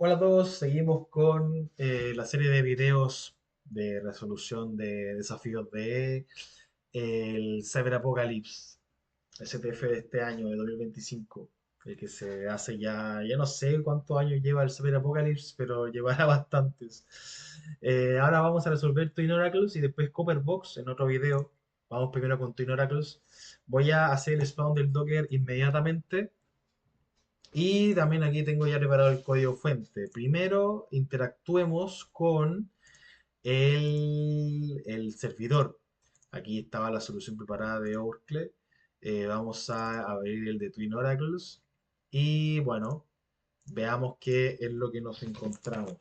Hola a todos, seguimos con la serie de videos de resolución de desafíos de el Cyber Apocalypse, STF de este año, de 2025, el que se hace ya no sé cuántos años lleva el Cyber Apocalypse, pero llevará bastantes. Ahora vamos a resolver Twin Oracles y después Copperbox en otro video. Vamos primero con Twin Oracles. Voy a hacer el spawn del Docker inmediatamente y también aquí tengo ya preparado el código fuente. Primero interactuemos con el servidor. Aquí estaba la solución preparada de Oracle. Vamos a abrir el de Twin Oracles. Y bueno, veamos qué es lo que nos encontramos.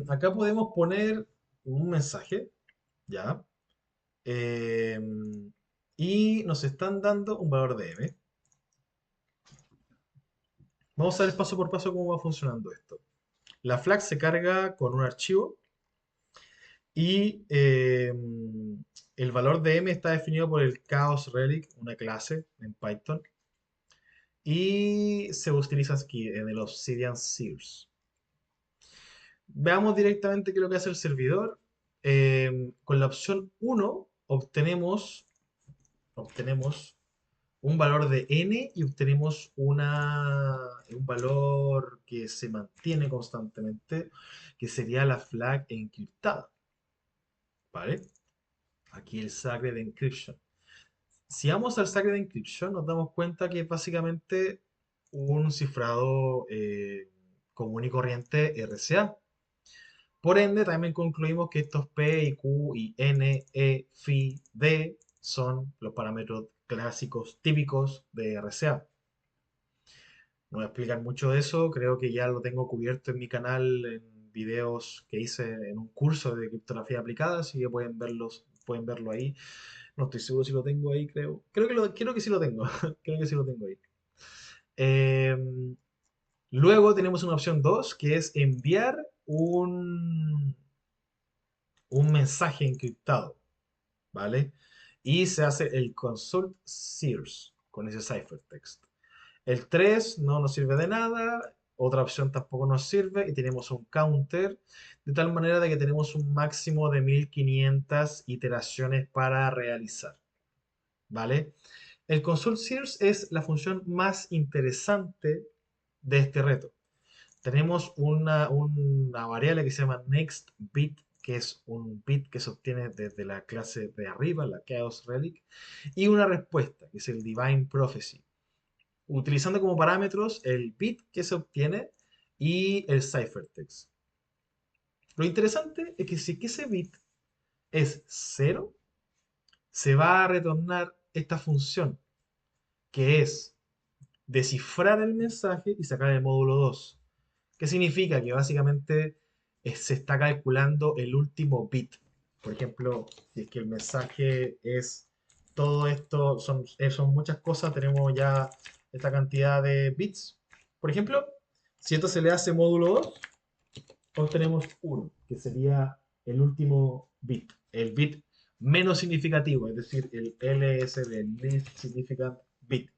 Acá podemos poner un mensaje, ¿ya? Eh, y nos están dando un valor de m. Vamos a ver paso por paso cómo va funcionando esto. La flag se carga con un archivo y el valor de m está definido por el Chaos Relic, una clase en Python, y se utiliza aquí en el Obsidian Source. Veamos directamente qué es lo que hace el servidor. Con la opción uno obtenemos un valor de n y obtenemos un valor que se mantiene constantemente, que sería la flag encriptada. ¿Vale? Aquí el Sacred Encryption. Si vamos al Sacred Encryption, nos damos cuenta que es básicamente un cifrado común y corriente RSA. Por ende, también concluimos que estos P, y Q, y N, E, Phi, D son los parámetros clásicos típicos de RSA. No voy a explicar mucho de eso, creo que ya lo tengo cubierto en mi canal en videos que hice en un curso de criptografía aplicada, así que pueden verlo ahí. No estoy seguro si lo tengo ahí, creo. Creo que sí lo tengo. Creo que sí lo tengo ahí. Eh, Luego tenemos una opción 2 que es enviar un mensaje encriptado, ¿vale? Y se hace el consult sears con ese ciphertext. El 3 no nos sirve de nada, otra opción tampoco nos sirve y tenemos un counter de tal manera de que tenemos un máximo de 1500 iteraciones para realizar, ¿vale? El consult sears es la función más interesante de este reto. Tenemos una variable que se llama next bit, que es un bit que se obtiene desde la clase de arriba, la Chaos Relic, y una respuesta, que es el Divine Prophecy, utilizando como parámetros el bit que se obtiene y el ciphertext. Lo interesante es que si ese bit es cero, se va a retornar esta función, que es descifrar el mensaje y sacar el módulo 2. ¿Qué significa? Que básicamente se está calculando el último bit. Por ejemplo, si es que el mensaje es todo esto, son muchas cosas, tenemos ya esta cantidad de bits. Por ejemplo, si esto se le hace módulo 2, obtenemos 1, que sería el último bit, el bit menos significativo, es decir, el LSB, el Least Significant Bit.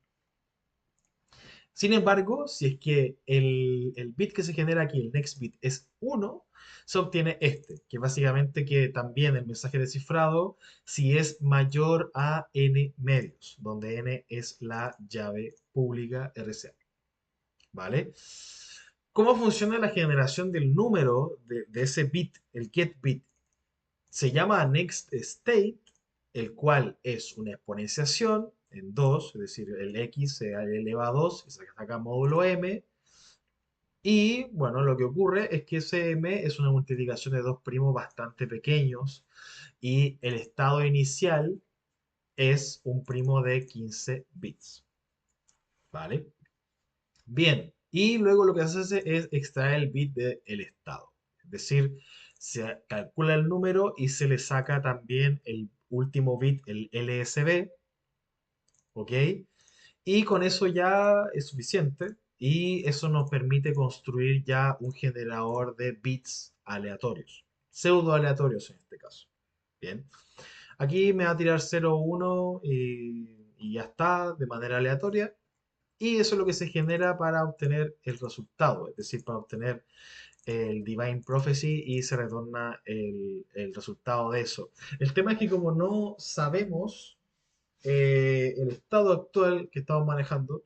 Sin embargo, si es que el bit que se genera aquí, el next bit, es uno, se obtiene este, que básicamente que también el mensaje descifrado, si es mayor a n medios, donde n es la llave pública RSA. ¿Vale? ¿Cómo funciona la generación del número de ese bit, el get bit? Se llama next state, el cual es una exponenciación en 2, es decir, el x se eleva a 2 y se saca módulo m. Y bueno, lo que ocurre es que ese m es una multiplicación de dos primos bastante pequeños y el estado inicial es un primo de 15 bits. ¿Vale? Bien, y luego lo que se hace es extraer el bit del estado. Es decir, se calcula el número y se le saca también el último bit, el LSB, ¿ok? Y con eso ya es suficiente y eso nos permite construir ya un generador de bits aleatorios, pseudo aleatorios en este caso. Bien, aquí me va a tirar 0, 1 y ya está, de manera aleatoria. Y eso es lo que se genera para obtener el resultado, es decir, para obtener el Divine Prophecy y se retorna el resultado de eso. El tema es que como no sabemos el estado actual que estamos manejando,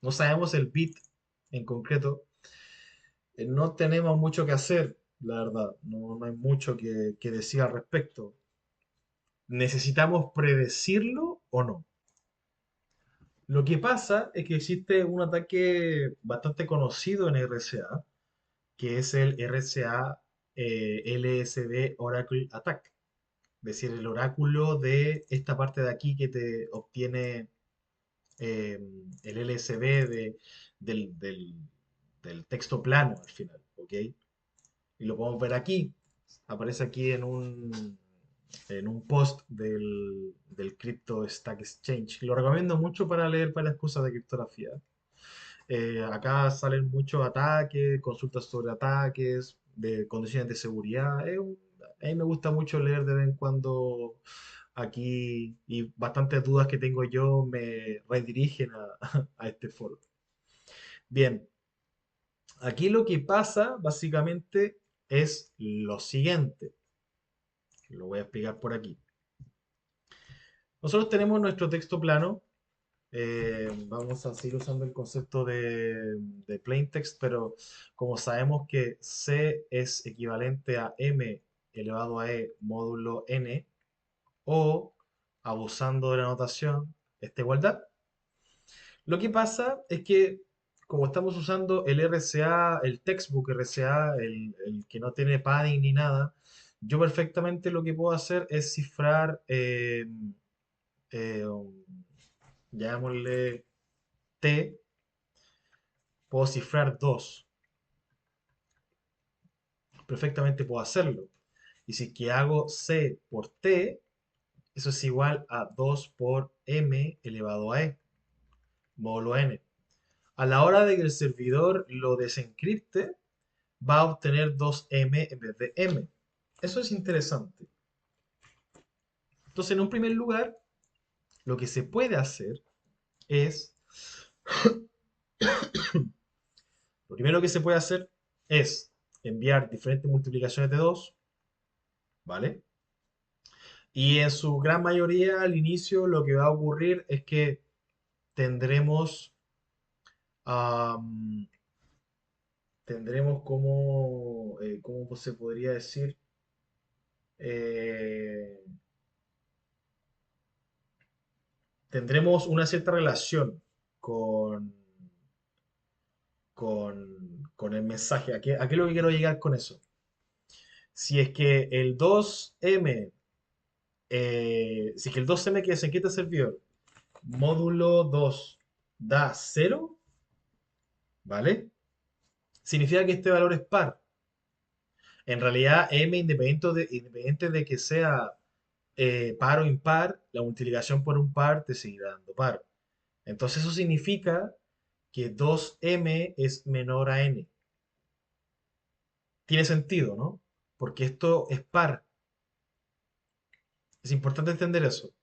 no sabemos el bit en concreto, no tenemos mucho que hacer, la verdad, no hay mucho que decir al respecto. ¿Necesitamos predecirlo o no? Lo que pasa es que existe un ataque bastante conocido en RCA, que es el RCA LSD Oracle Attack. Es decir, el oráculo de esta parte de aquí que te obtiene eh, el LSB del texto plano al final, ¿ok? Y lo podemos ver aquí. Aparece aquí en un post del Crypto Stack Exchange. Lo recomiendo mucho para leer varias cosas de criptografía. Acá salen muchos ataques, consultas sobre ataques, de condiciones de seguridad. A mí me gusta mucho leer de vez en cuando aquí y bastantes dudas que tengo yo me redirigen a este foro. Bien, aquí lo que pasa básicamente es lo siguiente. Lo voy a explicar por aquí. Nosotros tenemos nuestro texto plano. Vamos a seguir usando el concepto de plain text, pero como sabemos que C es equivalente a M elevado a E módulo N, o abusando de la notación, esta igualdad. Lo que pasa es que como estamos usando el RCA, el textbook RCA, el que no tiene padding ni nada, yo perfectamente lo que puedo hacer es cifrar, llamémosle T, puedo cifrar 2. Perfectamente puedo hacerlo. Y si que hago C por T, eso es igual a 2 por M elevado a E, módulo N. A la hora de que el servidor lo desencripte, va a obtener 2M en vez de M. Eso es interesante. Entonces, en un primer lugar, lo que se puede hacer es, lo primero que se puede hacer es enviar diferentes multiplicaciones de 2, ¿vale? Y en su gran mayoría, al inicio, lo que va a ocurrir es que tendremos, am, tendremos como, ¿cómo se podría decir? Eh, Tendremos una cierta relación con, con el mensaje. A qué es lo que quiero llegar con eso? Si es que el 2M, si es que el 2M que se encripta el servidor, módulo 2 da 0, ¿vale? Significa que este valor es par. En realidad, M, independiente de que sea par o impar, la multiplicación por un par te seguirá dando par. Entonces eso significa que 2M es menor a N. Tiene sentido, ¿no? Porque esto es par. Es importante entender eso.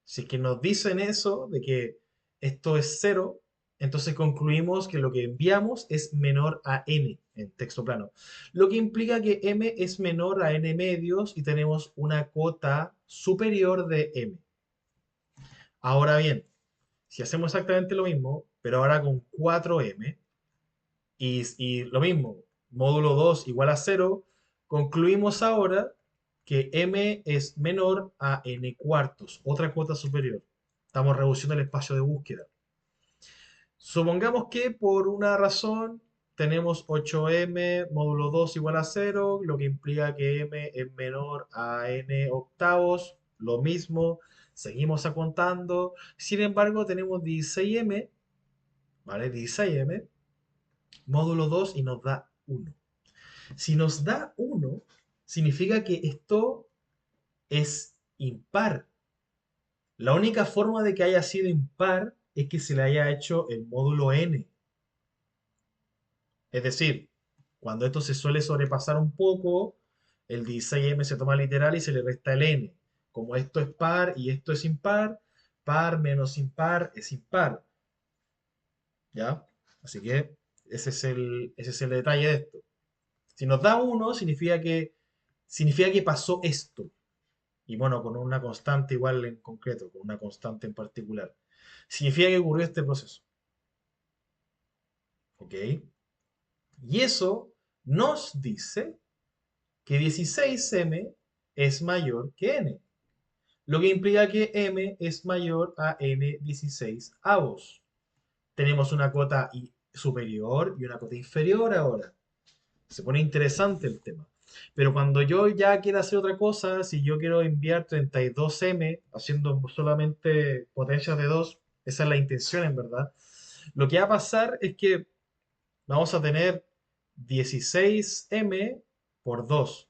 Si es que nos dicen eso, de que esto es cero, entonces concluimos que lo que enviamos es menor a n en texto plano. Lo que implica que m es menor a n medios y tenemos una cuota superior de m. Ahora bien, si hacemos exactamente lo mismo, pero ahora con 4m, y lo mismo, módulo 2 igual a cero, concluimos ahora que m es menor a n cuartos, otra cuota superior. Estamos reduciendo el espacio de búsqueda. Supongamos que por una razón tenemos 8m módulo 2 igual a cero, lo que implica que m es menor a n octavos, lo mismo, seguimos contando. Sin embargo, tenemos 16m, ¿vale? 16m módulo 2 y nos da 1. Si nos da 1, significa que esto es impar. La única forma de que haya sido impar es que se le haya hecho el módulo n. Es decir, cuando esto se suele sobrepasar un poco, el 16m se toma literal y se le resta el n. Como esto es par y esto es impar, par menos impar es impar. ¿ya? Así que ese es el detalle de esto. Si nos da uno, significa que pasó esto. Y bueno, con una constante igual en concreto, con una constante en particular. Significa que ocurrió este proceso. ¿Ok? Y eso nos dice que 16m es mayor que n. Lo que implica que m es mayor a n 16 avos. Tenemos una cota superior y una cota inferior ahora. Se pone interesante el tema. Pero cuando yo ya quiero hacer otra cosa, si yo quiero enviar 32m haciendo solamente potencias de 2, esa es la intención en verdad. Lo que va a pasar es que vamos a tener 16m por 2.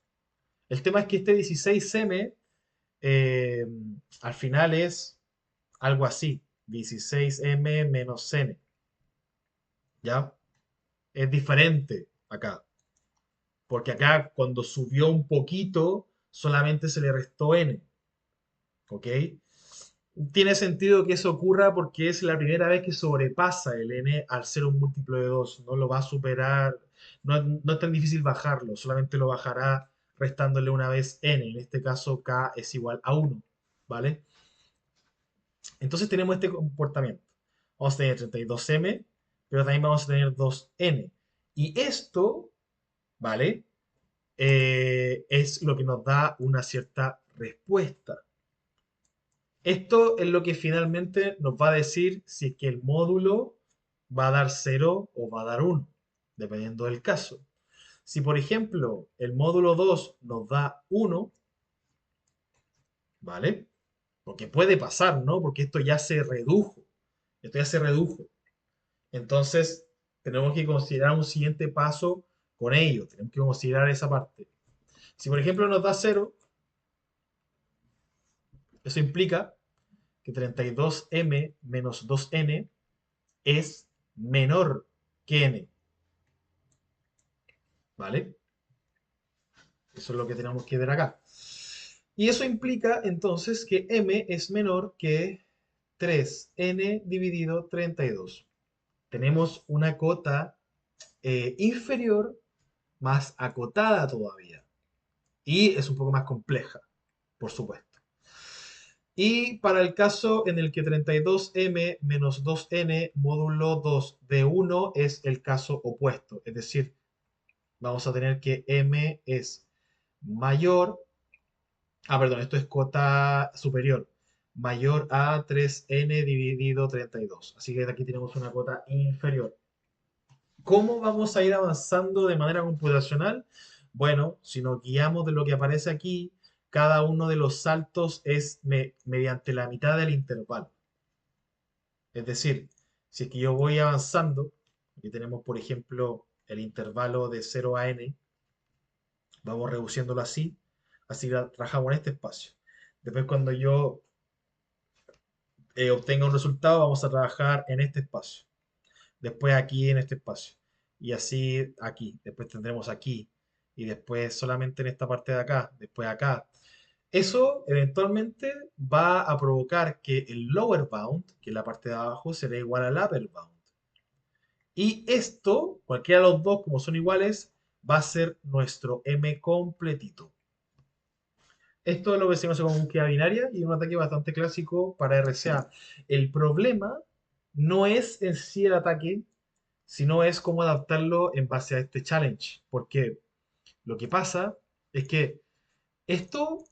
El tema es que este 16m eh, al final es algo así, 16m menos n, ¿ya? Es diferente acá, porque acá cuando subió un poquito solamente se le restó n, ¿ok? Tiene sentido que eso ocurra porque es la primera vez que sobrepasa el n al ser un múltiplo de 2. No lo va a superar, no es tan difícil bajarlo, solamente lo bajará restándole una vez n. En este caso k es igual a 1, ¿vale? Entonces tenemos este comportamiento. Vamos a tener 32m, pero también vamos a tener 2n. Y esto, ¿vale? Es lo que nos da una cierta respuesta. Esto es lo que finalmente nos va a decir si es que el módulo va a dar 0 o va a dar 1, dependiendo del caso. Si, por ejemplo, el módulo 2 nos da 1, ¿vale? Porque puede pasar, ¿no? Porque esto ya se redujo. Esto ya se redujo. Entonces, tenemos que considerar un siguiente paso con ello. Tenemos que considerar esa parte. Si, por ejemplo, nos da 0, eso implica que 32m menos 2n es menor que n, ¿vale? Eso es lo que tenemos que ver acá. Y eso implica entonces que m es menor que 3n dividido 32. Tenemos una cota inferior más acotada todavía. Y es un poco más compleja, por supuesto. Y para el caso en el que 32m menos 2n módulo 2 de 1 es el caso opuesto. Es decir, vamos a tener que m es mayor, perdón, esto es cota superior, mayor a 3n dividido 32. Así que aquí tenemos una cota inferior. ¿Cómo vamos a ir avanzando de manera computacional? Bueno, si nos guiamos de lo que aparece aquí, cada uno de los saltos es mediante la mitad del intervalo. Es decir, si es que yo voy avanzando, aquí tenemos por ejemplo el intervalo de 0 a n, vamos reduciéndolo así, así que trabajamos en este espacio. Después cuando yo obtenga un resultado, vamos a trabajar en este espacio. Después aquí en este espacio. Y así aquí. Después tendremos aquí. Y después solamente en esta parte de acá. Después acá. Eso eventualmente va a provocar que el lower bound, que es la parte de abajo, será igual al upper bound. Y esto, cualquiera de los dos, como son iguales, va a ser nuestro m completito. Esto es lo que se conoce como búsqueda binaria y un ataque bastante clásico para RCA. El problema no es en sí el ataque, sino es cómo adaptarlo en base a este challenge. Porque lo que pasa es que esto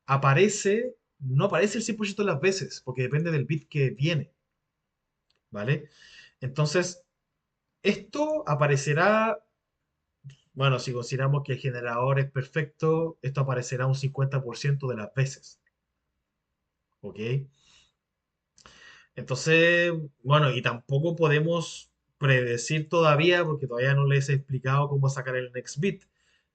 no aparece el 100% de las veces, porque depende del bit que viene, ¿vale? Entonces, esto aparecerá, bueno, si consideramos que el generador es perfecto, esto aparecerá un 50% de las veces, ¿ok? Entonces, bueno, y tampoco podemos predecir todavía, porque todavía no les he explicado cómo sacar el next bit,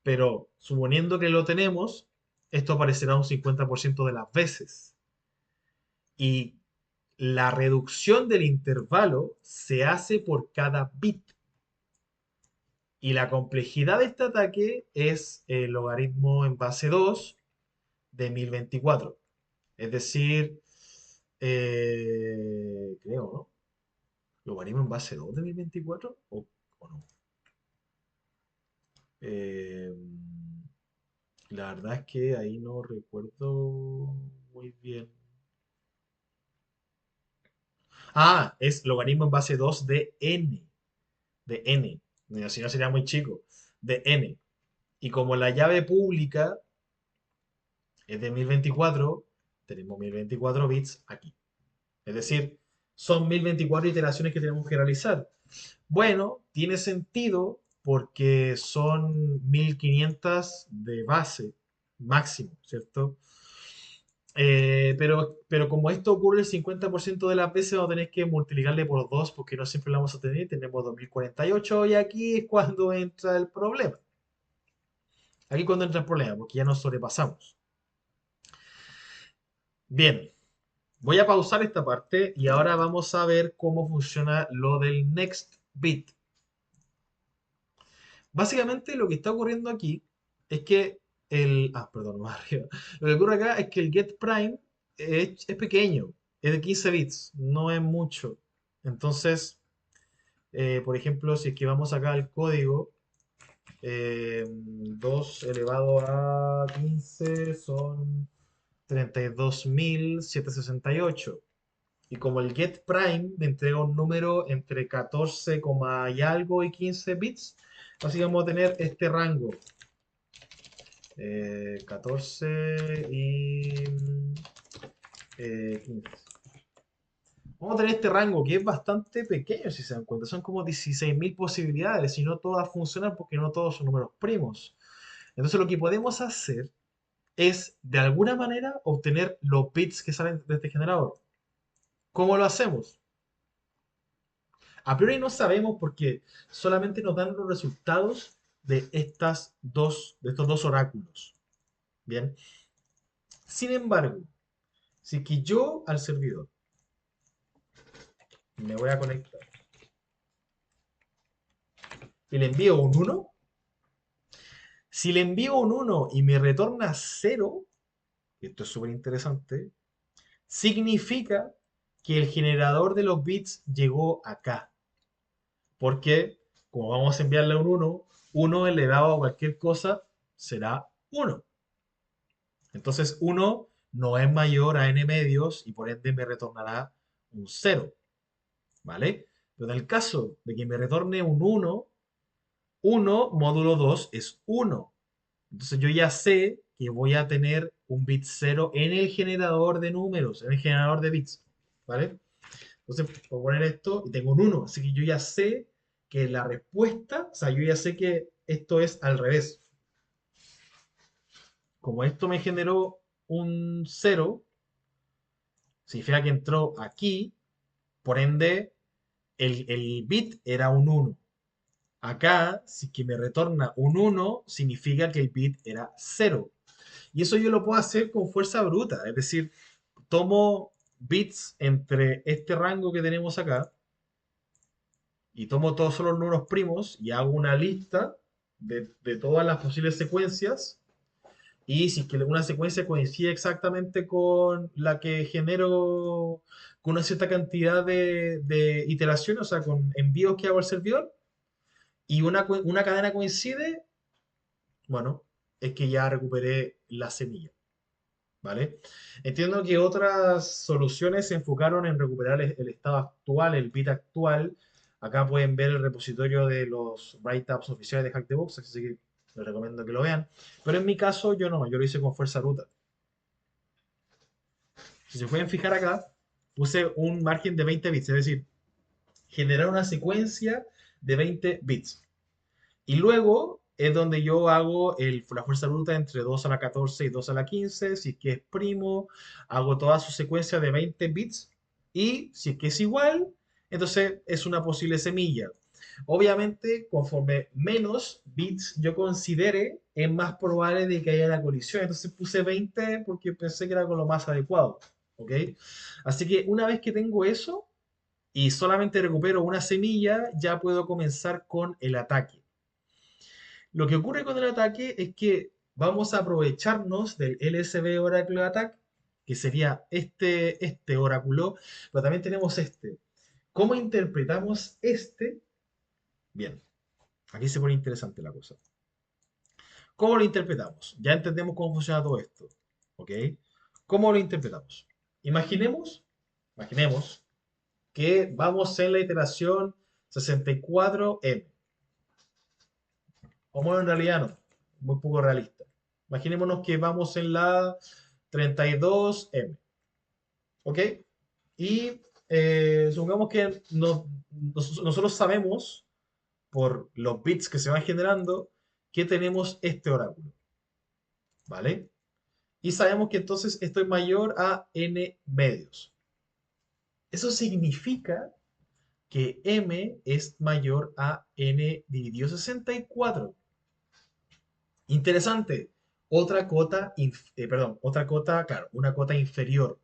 pero suponiendo que lo tenemos, esto aparecerá un 50% de las veces. Y la reducción del intervalo se hace por cada bit. Y la complejidad de este ataque es el logaritmo en base 2 de 1024. Es decir, creo, ¿no? ¿Logaritmo en base 2 de 1024 o no? Eh, la verdad es que ahí no recuerdo muy bien. Ah, es logaritmo en base 2 de n. De n. Si no sería muy chico. De n. Y como la llave pública es de 1024, tenemos 1024 bits aquí. Es decir, son 1024 iteraciones que tenemos que realizar. Bueno, tiene sentido porque son 1500 de base máximo, ¿cierto? Pero como esto ocurre el 50% de las veces, vamos a tener que multiplicarle por 2 porque no siempre la vamos a tener. Tenemos 2048 y aquí es cuando entra el problema. Aquí es cuando entra el problema porque ya nos sobrepasamos. Bien, voy a pausar esta parte y ahora vamos a ver cómo funciona lo del next bit. Básicamente lo que está ocurriendo aquí es que perdón, más arriba. Lo que ocurre acá es que el get prime es pequeño, es de 15 bits, no es mucho. Entonces, por ejemplo, si es que vamos acá al código, 2 elevado a 15 son 32.768. Y como el get prime me entrega un número entre 14, y algo y 15 bits, así que vamos a tener este rango. 14 y 15. Vamos a tener este rango que es bastante pequeño, si se dan cuenta. Son como 16.000 posibilidades y no todas funcionan porque no todos son números primos. Entonces lo que podemos hacer es, de alguna manera, obtener los bits que salen de este generador. ¿Cómo lo hacemos? A priori no sabemos porque solamente nos dan los resultados de estos dos oráculos. Bien. Sin embargo, si que yo al servidor me voy a conectar y le envío un uno, si le envío un uno y me retorna cero, esto es súper interesante, significa que el generador de los bits llegó acá. Porque, como vamos a enviarle un uno elevado a cualquier cosa será uno. Entonces, uno no es mayor a n medios y por ende me retornará un cero. ¿Vale? Pero en el caso de que me retorne un uno módulo 2 es uno. Entonces yo ya sé que voy a tener un bit cero en el generador de números, en el generador de bits. ¿Vale? Entonces puedo poner esto y tengo un uno. Así que yo ya sé que la respuesta, o sea, yo ya sé que esto es al revés. Como esto me generó un cero, significa que entró aquí, por ende el bit era un uno. Acá, si que me retorna un uno significa que el bit era cero. Y eso yo lo puedo hacer con fuerza bruta. Es decir, tomo bits entre este rango que tenemos acá y tomo todos los números primos y hago una lista de todas las posibles secuencias. Y si es que una secuencia coincide exactamente con la que genero con una cierta cantidad de iteraciones, o sea, con envíos que hago al servidor, y una cadena coincide, bueno, es que ya recuperé la semilla, ¿vale? Entiendo que otras soluciones se enfocaron en recuperar el estado actual, el bit actual. Acá pueden ver el repositorio de los write-ups oficiales de Hack the Box, así que les recomiendo que lo vean. Pero en mi caso, yo no, yo lo hice con fuerza bruta. Si se pueden fijar acá, puse un margen de 20 bits, es decir, generar una secuencia de 20 bits. Y luego es donde yo hago la fuerza bruta entre 2 a la 14 y 2 a la 15. Si es que es primo, hago toda su secuencia de 20 bits. Y si es que es igual, entonces es una posible semilla. Obviamente, conforme menos bits yo considere, es más probable de que haya la colisión. Entonces puse 20 porque pensé que era con lo más adecuado. ¿Ok? Así que una vez que tengo eso y solamente recupero una semilla, ya puedo comenzar con el ataque. Lo que ocurre con el ataque es que vamos a aprovecharnos del LSB Oracle Attack, que sería este oráculo, pero también tenemos este. ¿Cómo interpretamos este? Bien, aquí se pone interesante la cosa. ¿Cómo lo interpretamos? Ya entendemos cómo funciona todo esto. ¿Ok? ¿Cómo lo interpretamos? Imaginemos, imaginemos que vamos en la iteración 64M. O bueno, en realidad no, muy poco realista. Imaginémonos que vamos en la 32M. ¿Ok? Y supongamos que nosotros sabemos por los bits que se van generando que tenemos este oráculo. ¿Vale? Y sabemos que entonces esto es mayor a n medios. Eso significa que m es mayor a n dividido 64. Interesante. Otra cota, perdón, otra cota, claro, una cota inferior.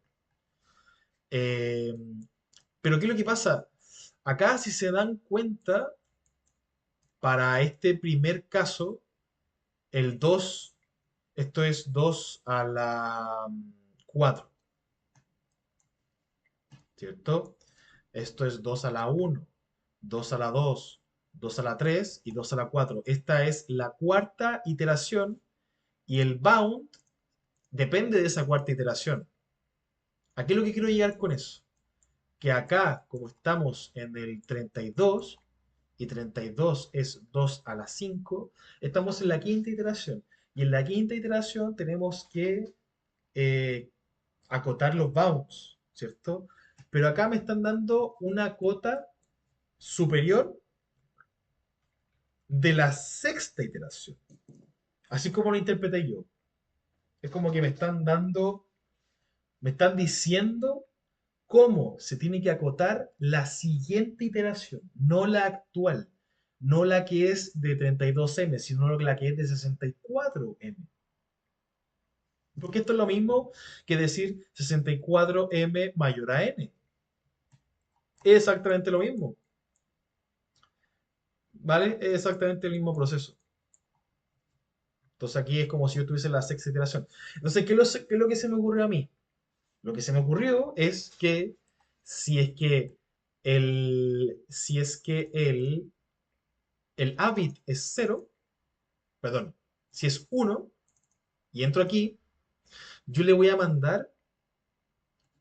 Eh, pero ¿qué es lo que pasa? Acá, si se dan cuenta, para este primer caso, el 2, esto es 2 a la 4, ¿cierto? Esto es 2 a la 1, 2 a la 2, 2 a la 3 y 2 a la 4. Esta es la cuarta iteración y el bound depende de esa cuarta iteración. ¿A qué es lo que quiero llegar con eso? Que acá, como estamos en el 32 y 32 es 2 a la 5, estamos en la quinta iteración. Y en la quinta iteración tenemos que eh, acotar los bounds, ¿cierto? Pero acá me están dando una cota superior de la sexta iteración. Así como lo interpreté yo. Es como que me están dando, me están diciendo cómo se tiene que acotar la siguiente iteración, no la actual, no la que es de 32M, sino la que es de 64M. Porque esto es lo mismo que decir 64M mayor a N. Es exactamente lo mismo, ¿vale? Es exactamente el mismo proceso. Entonces aquí es como si yo tuviese la sexta iteración. Entonces, qué es lo que se me ocurrió a mí? Lo que se me ocurrió es que si es que si es que el A bit es cero, perdón, si es uno y entro aquí, yo le voy a mandar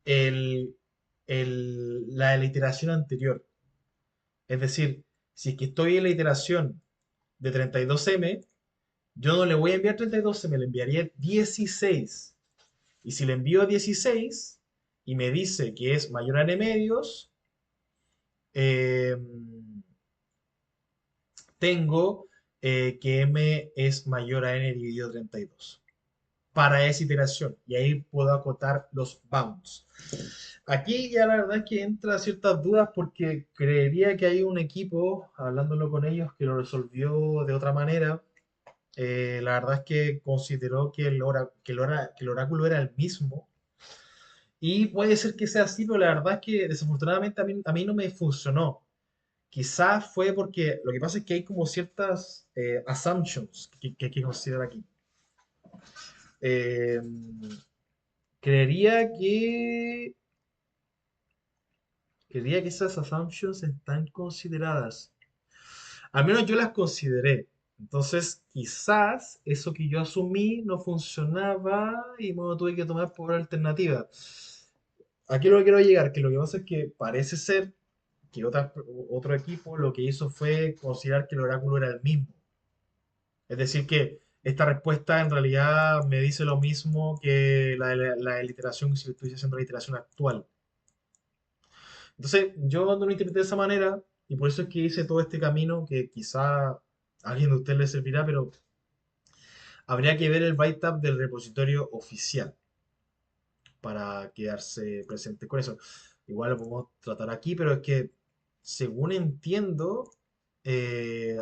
el, la iteración anterior. Es decir, si es que estoy en la iteración de 32M, yo no le voy a enviar 32M, le enviaría 16. Y si le envío 16 y me dice que es mayor a n medios, eh, tengo que m es mayor a n dividido 32 para esa iteración. Y ahí puedo acotar los bounds. Aquí ya la verdad es que entra ciertas dudas porque creería que hay un equipo, hablándolo con ellos, que lo resolvió de otra manera. La verdad es que consideró que que el oráculo era el mismo. Y puede ser que sea así, pero la verdad es que desafortunadamente a mí no me funcionó. Quizás fue porque lo que pasa es que hay como ciertas assumptions que hay que considerar aquí. Eh, creería que creería que esas assumptions están consideradas. Al menos yo las consideré. Entonces, quizás eso que yo asumí no funcionaba y me lo tuve que tomar por alternativa. Aquí lo que quiero llegar, que lo que pasa es que parece ser que otro equipo lo que hizo fue considerar que el oráculo era el mismo. Es decir, que esta respuesta en realidad me dice lo mismo que la iteración si estuviese haciendo la iteración actual. Entonces, yo no lo interpreté de esa manera y por eso es que hice todo este camino que quizá a alguien de ustedes le servirá, pero habría que ver el write-up del repositorio oficial para quedarse presente con eso. Igual lo podemos tratar aquí, pero es que, según entiendo,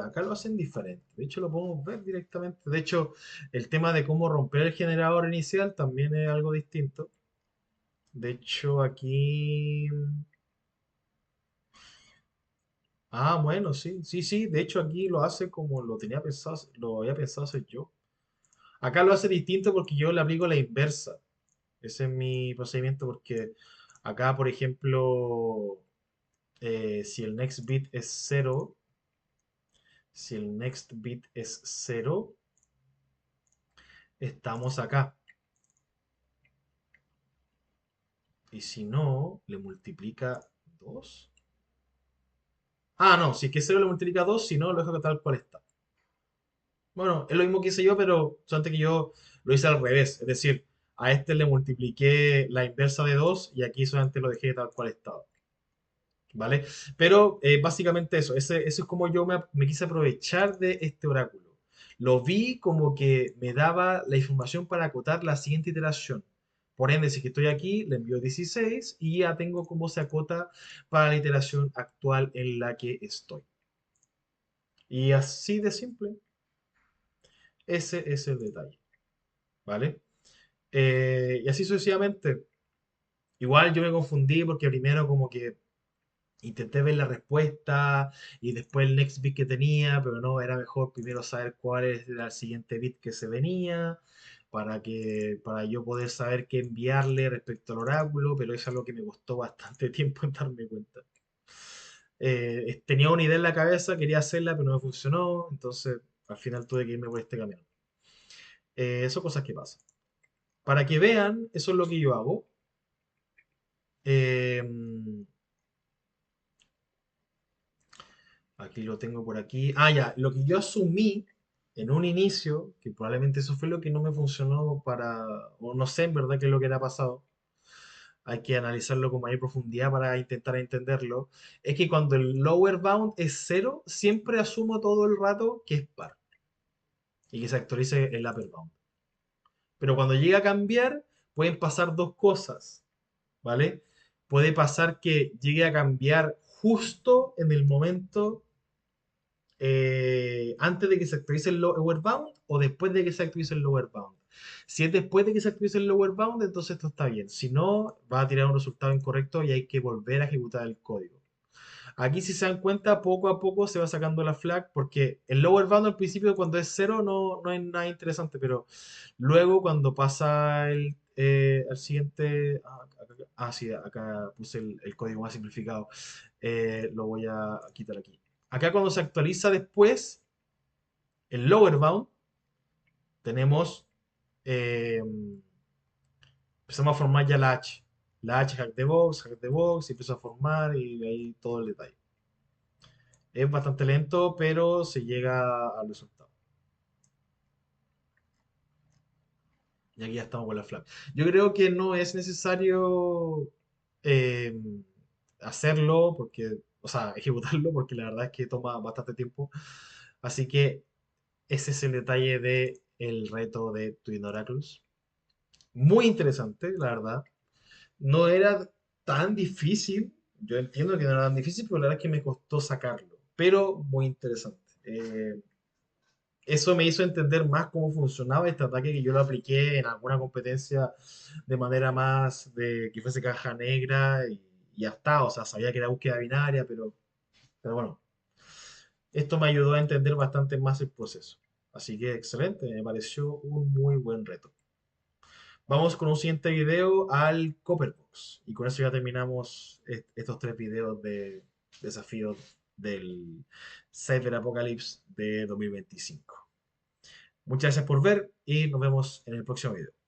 acá lo hacen diferente. De hecho, lo podemos ver directamente. De hecho, el tema de cómo romper el generador inicial también es algo distinto. De hecho, aquí... Ah, bueno, sí, sí, sí. De hecho, aquí lo hace como lo tenía pensado, lo había pensado hacer yo. Acá lo hace distinto porque yo le aplico la inversa. Ese es mi procedimiento porque acá, por ejemplo, Si el next bit es cero, si el next bit es cero, estamos acá. Y si no, le multiplica 2. Ah, no, si es que cero le multiplica 2, si no, lo dejo tal cual está. Bueno, es lo mismo que hice yo, pero solamente que yo lo hice al revés. Es decir, a este le multipliqué la inversa de 2 y aquí solamente lo dejé tal cual estaba. ¿Vale? Pero básicamente eso, eso es como yo me quise aprovechar de este oráculo. Lo vi como que me daba la información para acotar la siguiente iteración. Por ende, si es que estoy aquí, le envío 16 y ya tengo cómo se acota para la iteración actual en la que estoy. Y así de simple, ese es el detalle. ¿Vale? Y así sucesivamente. Igual yo me confundí porque primero como que intenté ver la respuesta y después el next bit que tenía, pero no, era mejor primero saber cuál era el siguiente bit que se venía para yo poder saber qué enviarle respecto al oráculo, pero eso es algo que me costó bastante tiempo en darme cuenta. Tenía una idea en la cabeza, quería hacerla, pero no me funcionó, entonces al final tuve que irme por este camino. Son cosas que pasan. Para que vean, eso es lo que yo hago. Eh, Aquí lo tengo por aquí. Ah, ya, lo que yo asumí en un inicio, que probablemente eso fue lo que no me funcionó para, o no sé en verdad qué es lo que era pasado, hay que analizarlo con mayor profundidad para intentar entenderlo, es que cuando el lower bound es cero, siempre asumo todo el rato que es par y que se actualice el upper bound. Pero cuando llega a cambiar, pueden pasar dos cosas, ¿vale? Puede pasar que llegue a cambiar justo en el momento antes de que se actualice el lower bound o después de que se actualice el lower bound. Si es después de que se actualice el lower bound, entonces esto está bien. Si no, va a tirar un resultado incorrecto y hay que volver a ejecutar el código. Aquí, si se dan cuenta, poco a poco se va sacando la flag porque el lower bound al principio, cuando es cero, no es nada interesante, pero luego, cuando pasa al siguiente. Sí, acá puse el código más simplificado. Lo voy a quitar aquí. Acá, cuando se actualiza después el lower bound, tenemos. eh, Empezamos a formar ya la H. La H hack de box, y empieza a formar y ahí todo el detalle. Es bastante lento, pero se llega al resultado. Y aquí ya estamos con la flag. Yo creo que no es necesario eh, hacerlo, porque, o sea, ejecutarlo, porque la verdad es que toma bastante tiempo. Así que ese es el detalle de el reto de Twin Oracles. Muy interesante, la verdad. No era tan difícil. Yo entiendo que no era tan difícil, pero la verdad es que me costó sacarlo. Pero muy interesante. Eso me hizo entender más cómo funcionaba este ataque que yo lo apliqué en alguna competencia de manera más de que fuese caja negra y ya está. O sea, sabía que era búsqueda binaria, pero bueno, esto me ayudó a entender bastante más el proceso. Así que excelente, me pareció un muy buen reto. Vamos con un siguiente video al Copperbox. Y con eso ya terminamos estos tres videos de desafío del Cyber Apocalypse de 2025. Muchas gracias por ver y nos vemos en el próximo video.